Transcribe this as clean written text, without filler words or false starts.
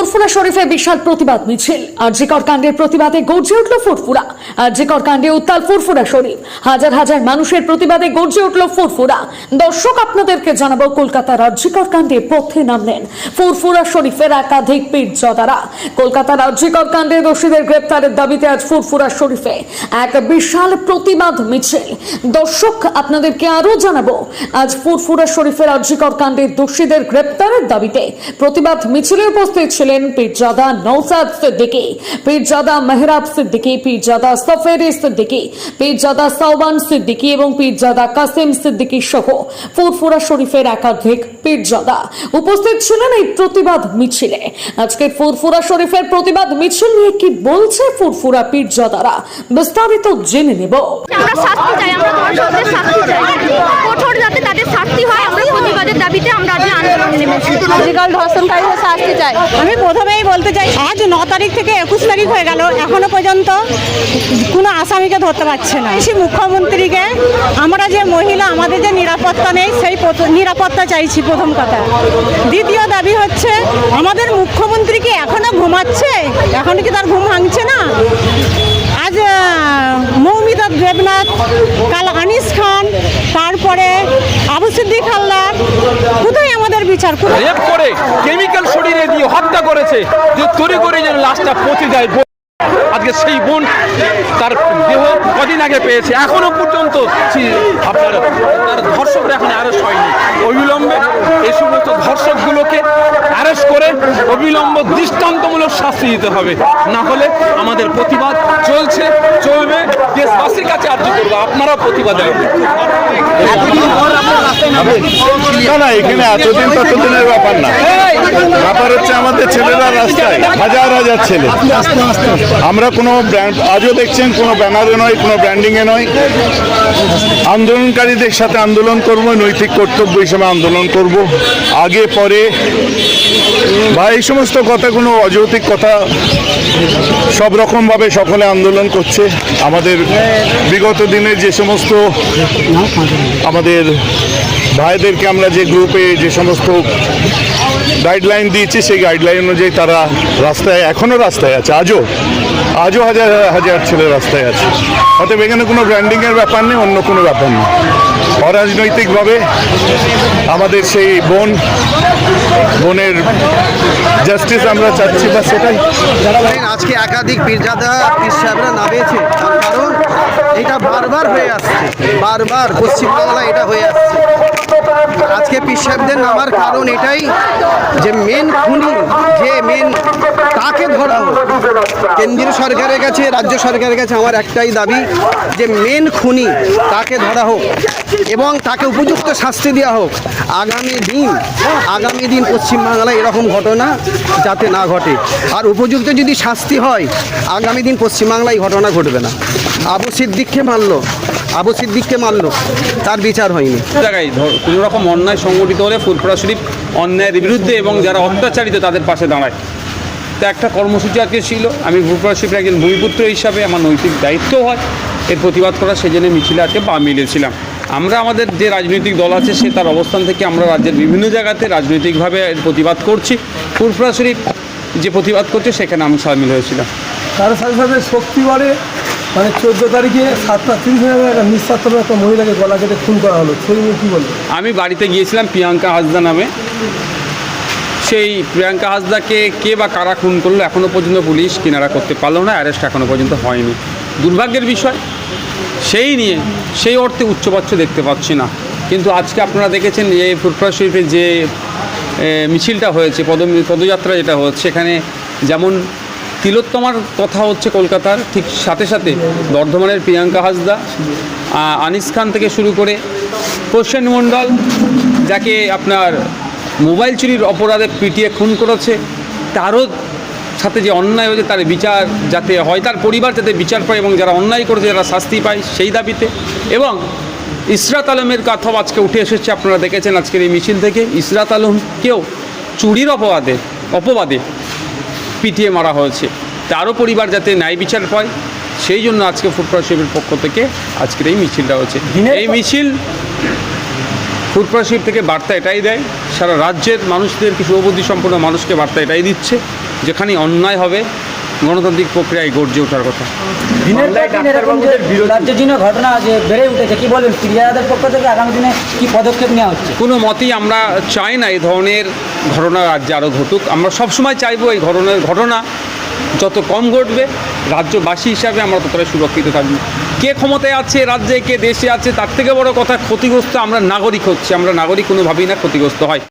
ফুরফুরা শরীফে বিশাল প্রতিবাদ মিছিল। আরজিকর কাণ্ডের প্রতিবাদে গর্জে উঠল ফুরফুরা। আরজিকর কাণ্ডে উত্তাল ফুরফুরা শরীফ। হাজার হাজার মানুষের প্রতিবাদে গর্জে উঠল ফুরফুরা। দর্শক, আপনাদেরকে জানাবো, কলকাতার আরজিকর কাণ্ডে পথে নামলেন ফুরফুরা শরীফের একাধিক পীরজাদারা। কলকাতার আরজিকর কাণ্ডে দোষীদের গ্রেপ্তারের দাবিতে আজ ফুরফুরা শরীফে এক বিশাল প্রতিবাদ মিছিল। দর্শক, আপনাদেরকে আরো জানাবো, আজ ফুরফুরা শরীফের আরজিকর কাণ্ডে দোষীদের গ্রেপ্তারের দাবিতে প্রতিবাদ মিছিলে উপস্থিত ছিলেন পীরজাদা নওসাদ সিদ্দিকী, পীরজাদা মেহরাব সিদ্দিকী, পীরজাদা সফেরি সিদ্দিকী, পীরজাদা সাওবান সিদ্দিকী এবং পীরজাদা কাসিম সিদ্দিকী সহ ফুরফুরা শরীফের একাধিক পীরজাদা উপস্থিত ছিলেন এই প্রতিবাদ মিছিলে। আজকে ফুরফুরা শরীফের প্রতিবাদ মিছিল নিয়ে কি বলছে ফুরফুরা পীরজাদারা, বিস্তারিত জেনে নেব। আমরা শাস্তি চাই, আমরা ধর্ষকদের শাস্তি চাই, কঠোর যাতে তাদের শাস্তি হয়। আমরা প্রতিবাদের দাবিতে আমরা আজ আন্দোলনে নেমেছি। আজকাল ধর্ষণকারীদের শাস্তি চাই। আমি প্রথমেই বলতে চাই, আজ 9 তারিখ থেকে 21 তারিখ হয়ে গেল, এখনো পর্যন্ত কোনো আসামিকে ধরতে পারছে না। মুখ্যমন্ত্রীকে আমরা যে মহিলা, আমাদের যে নিরাপত্তা নেই, সেই নিরাপত্তা চাইছি প্রথম কথা। দ্বিতীয় দাবি হচ্ছে, আমাদের মুখ্যমন্ত্রী কি এখনো ঘুমাচ্ছে? এখনো কি তার ঘুম ভাঙছে না? আজ মৌমিতা দেবনাথ, কাল আনিস খান, তারপরে আবু সিদ্দিক হালদার, কোথায় আমাদের বিচার? রেপ করে কেমিক্যাল শরীরে দিয়ে হত্যা করেছে, যে তৈরি করে যেন লাশটা পচে যায়। আজকে সেই বোন তার দেহ কদিন আগে পেয়েছে, এখনো পর্যন্ত আপনার তার ধর্ষকরা এখন অ্যারেস্ট হয়নি। অবিলম্বে এই সমস্ত ধর্ষকগুলোকে অ্যারেস্ট করে অবিলম্ব দৃষ্টান্তমূলক শাস্তি দিতে হবে, না হলে আমাদের প্রতিবাদ চলবে। দেশবাসীর কাছে আর্জি করবো, আপনারাও প্রতিবাদ করবেন। না, এখানে এতদিনের ব্যাপার না। ব্যাপার হচ্ছে আমাদের ছেলেরা রাস্তায়, হাজার হাজার ছেলে। আমরা কোনো আজও দেখছেন কোনো ব্যানারে নয়, কোনো ব্র্যান্ডিংয়ে নয়। আন্দোলনকারীদের সাথে আন্দোলন করব, নৈতিক কর্তব্য হিসেবে আন্দোলন করব। আগে পরে বা এই সমস্ত কথা কোনো অযৌক্তিক কথা, সব রকমভাবে সকলে আন্দোলন করছে। আমাদের বিগত দিনে যে সমস্ত আমাদের ভাইদেরকে আমরা যে গ্রুপে যে সমস্ত গাইডলাইন দিয়েছি, সেই গাইডলাইন অনুযায়ী তারা রাস্তায়, এখনও রাস্তায় আছে। আজও হাজার হাজার ছেলে রাস্তায় আছে। অতএব এখানে কোনো ব্র্যান্ডিংয়ের ব্যাপার নেই, অন্য কোনো ব্যাপার নেই। অরাজনৈতিকভাবে আমাদের সেই বোনের জাস্টিস আমরা চাচ্ছি, বা সেটাই। আজকে একাধিক পীরজাদা পীর সাহেবরা নামেছে, তার কারণ এটা বারবার হয়ে আসছে, বারবার পশ্চিমবাংলা এটা হয়ে আসছে। আজকে পীর সাহেবদের নামার কারণ এটাই যে মেন খুনি, যে মেন, তাকে ধরা হোক। কেন্দ্রীয় সরকারের কাছে, রাজ্য সরকারের কাছে আমার একটাই দাবি যে মেন খুনি তাকে ধরা হোক এবং তাকে উপযুক্ত শাস্তি দেওয়া হোক। আগামী দিন পশ্চিমবাংলায় এরকম ঘটনা যাতে না ঘটে, আর উপযুক্ত যদি শাস্তি হয়, আগামী দিন পশ্চিমবাংলায় ঘটনা ঘটবে না। আবু সিদ্দিককে মারলো, তার বিচার হয়নি। জায়গায় কোনো রকম অন্যায় সংগঠিত হলে ফুরফুরা শরীফ অন্যায়ের বিরুদ্ধে এবং যারা অত্যাচারিত তাদের পাশে দাঁড়ায়। তো একটা কর্মসূচি আজকে ছিল। আমি ফুরফুরা শরীফের একজন ভূমিপুত্র হিসাবে আমার নৈতিক দায়িত্ব হয় এর প্রতিবাদ করা, সেই জন্য মিছিলে আজকে পা মিলিয়েছিলাম। আমরা আমাদের যে রাজনৈতিক দল আছে, সে তার অবস্থান থেকে আমরা রাজ্যের বিভিন্ন জায়গাতে রাজনৈতিকভাবে প্রতিবাদ করছি। ফুরফুরা শরীফ যে প্রতিবাদ করছে, সেখানে আমি সামিল হয়েছিলাম। তার সাথে সাথে শক্তি বাড়ে, মানে 14 তারিখে 7:30 একটা নিঃস্বার্থ একটা মহিলাকে গলা কেটে খুন করা হলো, সেই নিয়ে কী বলবো? আমি বাড়িতে গিয়েছিলাম প্রিয়াঙ্কা হাসদা নামে। সেই প্রিয়াঙ্কা হাসদাকে কে বা কারা খুন করলো এখনও পর্যন্ত পুলিশ কিনারা করতে পারলো না, অ্যারেস্ট এখনও পর্যন্ত হয়নি। দুর্ভাগ্যের বিষয়। সেই অর্থে উচ্চবাচ্য দেখতে পাচ্ছি না। কিন্তু আজকে আপনারা দেখেছেন যে ফুরফুরা শরীফের যে মিছিলটা হয়েছে, পদযাত্রা যেটা হচ্ছে, এখানে যেমন তিলোত্তমার কথা হচ্ছে কলকাতার, ঠিক সাথে সাথে বর্ধমানের প্রিয়াঙ্কা হাসদা, আনিস খান থেকে শুরু করে প্রসেন মণ্ডল, যাকে আপনার মোবাইল চুরির অপরাধে পিটিয়ে খুন করেছে, তারও সাথে যে অন্যায় হয়েছে তার বিচার যাতে হয়, তার পরিবার যাতে বিচার পায় এবং যারা অন্যায় করেছে যারা শাস্তি পায়, সেই দাবিতে। এবং ইসরাত আলমের কথাও আজকে উঠে এসেছে, আপনারা দেখেছেন আজকের এই মিছিল থেকে। ইসরাত আলমকেও চুরির অপবাদে পিটিয়ে মারা হয়েছে, তারও পরিবার যাতে ন্যায় বিচার পায়, সেই জন্য আজকে ফুরফুরা শরীফের পক্ষ থেকে আজকের এই মিছিলটা হচ্ছে। এই মিছিল ফুরফুরা শরীফ থেকে বার্তা এটাই দেয়, সারা রাজ্যের মানুষদেরকে, শুভবুদ্ধি সম্পন্ন মানুষকে বার্তা এটাই দিচ্ছে যেখানে অন্যায় হবে গণতান্ত্রিক প্রক্রিয়ায় গর্জে ওঠার কথা। দিনের পর দিন এরকম যে রাজ্যের জন্য ঘটনা যে বেড়ে উঠেছে, কি বলবেন ফিরিয়াদের পক্ষ থেকে আগামী দিনে কি পদক্ষেপ নেওয়া হচ্ছে? কোনো মতেই আমরা চাই না এই ধরনের ঘটনা রাজ্যে আরও ঘটুক। আমরা সবসময় চাইবো এই ধরনের ঘটনা যত কম ঘটবে, রাজ্যবাসী হিসাবে আমরা ততটাই সুরক্ষিত থাকবো। কে ক্ষমতায় আছে রাজ্যে, কে দেশে আছে, তার থেকে বড় কথা ক্ষতিগ্রস্ত আমরা নাগরিক হচ্ছে। আমরা নাগরিক কোনোভাবেই না ক্ষতিগ্রস্ত হয়।